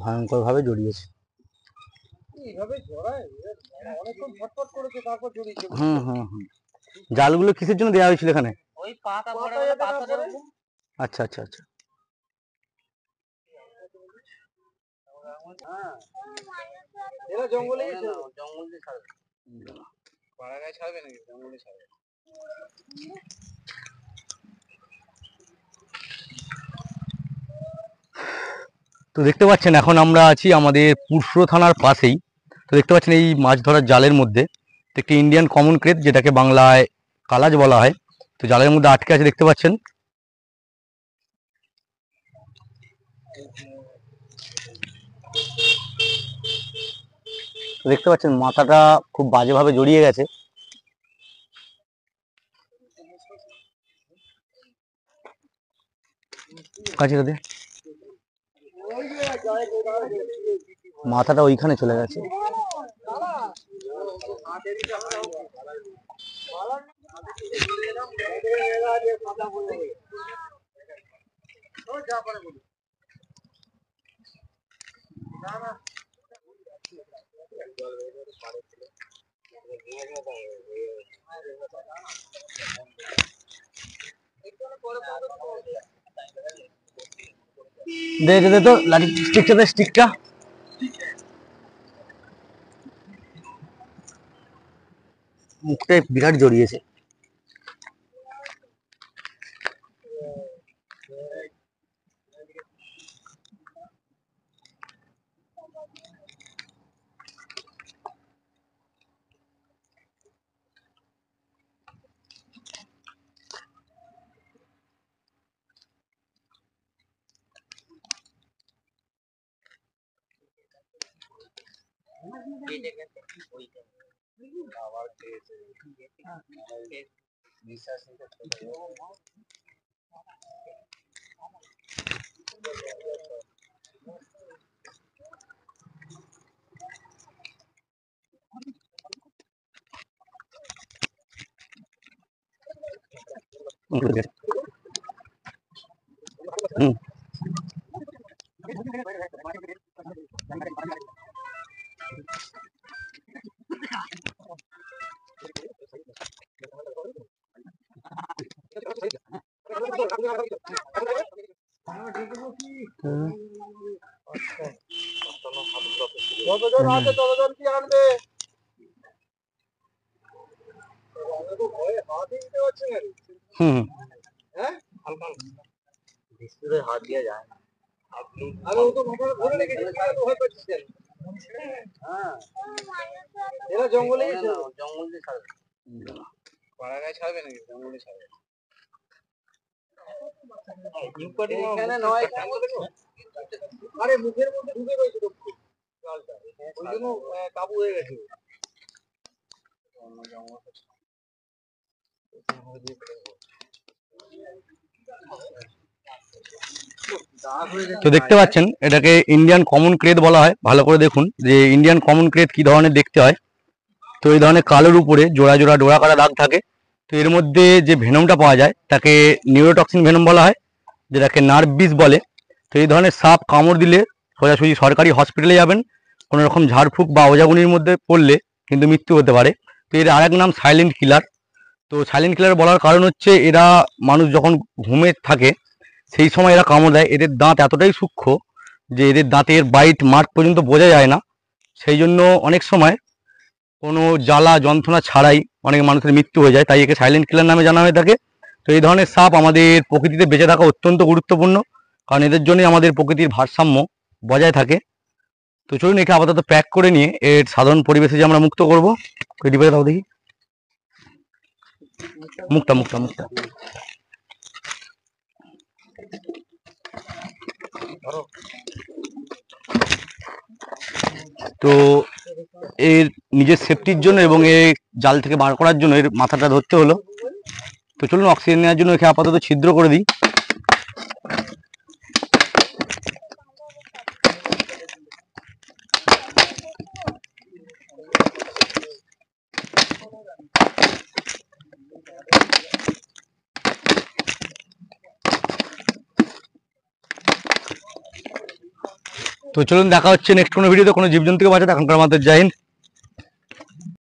ভয়ঙ্কর ভাবে জড়িয়েছে। হুম হুম হুম। জালগুলো কিসের জন্য দেওয়া হয়েছিল এখানে? ওই পাতা পড়ে পাথরের উপর। আচ্ছা আচ্ছা আচ্ছা। এরা জঙ্গলে জঙ্গল দিয়ে ছাড়বে, পাড়া গায়ে ছাড়বে নাকি জঙ্গলে ছাড়বে। তো দেখতে পাচ্ছেন এখন আমরা আছি আমাদের পুরসুর থানার পাশেই। তো দেখতে পাচ্ছেন এই মাছ ধরার জালের মধ্যে একটি ইন্ডিয়ান কমন ক্রেট, যেটাকে বাংলায় কালাজ বলা হয়, তো জালের মধ্যে আটকে আছে দেখতে পাচ্ছেন। তো দেখতে পাচ্ছেন মাথাটা খুব বাজেভাবে জড়িয়ে গেছে। মাথাটা ওইখানে চলে গেছে। দে দে দে তো লাঠি, স্টিকটা দে, স্টিকটা। মুখটাই বিরাট জড়িয়েছে। হুম। যতজন আছে ততজন কি আনবে? হুম। হ্যাঁ হালকা বিস্কুটে হাত দিয়ে যায় না। আরে ও তো মোটর ধরে রেখেছে, ভয় পাচ্ছিস কেন? হ্যাঁ এরা জঙ্গলে জঙ্গল দিয়ে ছাড়বে, পাড়া গায়ে ছাড়বে নাকি জঙ্গলে ছাড়বে। এখানে নয়, আরে মুখের মধ্যে ঢুকে রয়েছে তো জলটা, ওই জন্য কাবু হয়ে গেছে। তো দেখতে পাচ্ছেন এটাকে ইন্ডিয়ান কমন ক্রেট বলা হয়। ভালো করে দেখুন যে ইন্ডিয়ান কমন ক্রেট কি ধরনের দেখতে হয়। তো এই ধরনের কালোর উপরে জোড়া জোড়া ডোরা কাটা দাগ থাকে। তো এর মধ্যে যে ভেনমটা পাওয়া যায় তাকে নিউরোটক্সিন ভেনম বলা হয়, যেটাকে নার্ভ বিষ বলে। তো এই ধরনের সাপ কামড় দিলে সোজাসুজি সরকারি হসপিটালে যাবেন। কোনো রকম ঝাড়ফুঁক বা ওজাগুনির মধ্যে পড়লে কিন্তু মৃত্যু হতে পারে। তো এর আরেক নাম সাইলেন্ট কিলার। তো সাইলেন্ট কিলার বলার কারণ হচ্ছে এরা মানুষ যখন ঘুমে থাকে সেই সময় এরা কামড় দেয়। এদের দাঁত এতটাই সূক্ষ্ম যে এদের দাঁতের বাইট মার্ক পর্যন্ত বোঝা যায় না। সেই জন্য অনেক সময় কোনো জ্বালা যন্ত্রণা ছাড়াই অনেক মানুষের মৃত্যু হয়ে যায়, তাই একে সাইলেন্ট কিলার নামে জানা হয়ে থাকে। তো এই ধরনের সাপ আমাদের প্রকৃতিতে বেঁচে থাকা অত্যন্ত গুরুত্বপূর্ণ, কারণ এদের জন্যই আমাদের প্রকৃতির ভারসাম্য বজায় থাকে। তো চলুন একে আপাতত প্যাক করে নিয়ে এর সাধারণ পরিবেশে যে আমরা মুক্ত করবো। ডিবারে দাও দেখি, মুক্তা মুক্তা মুক্তা। তো এর নিজের সেফটির জন্য এবং এই জাল থেকে বার করার জন্য এর মাথাটা ধরতে হলো। তো চলুন অক্সিজেন নেওয়ার জন্য একে আপাতত ছিদ্র করে দিই। তো চলুন দেখা হচ্ছে নেক্সট কোনো ভিডিওতে কোনো জীবজন্তুকে বাঁচাতে। এখনকার আমাদের জয় হিন্দ।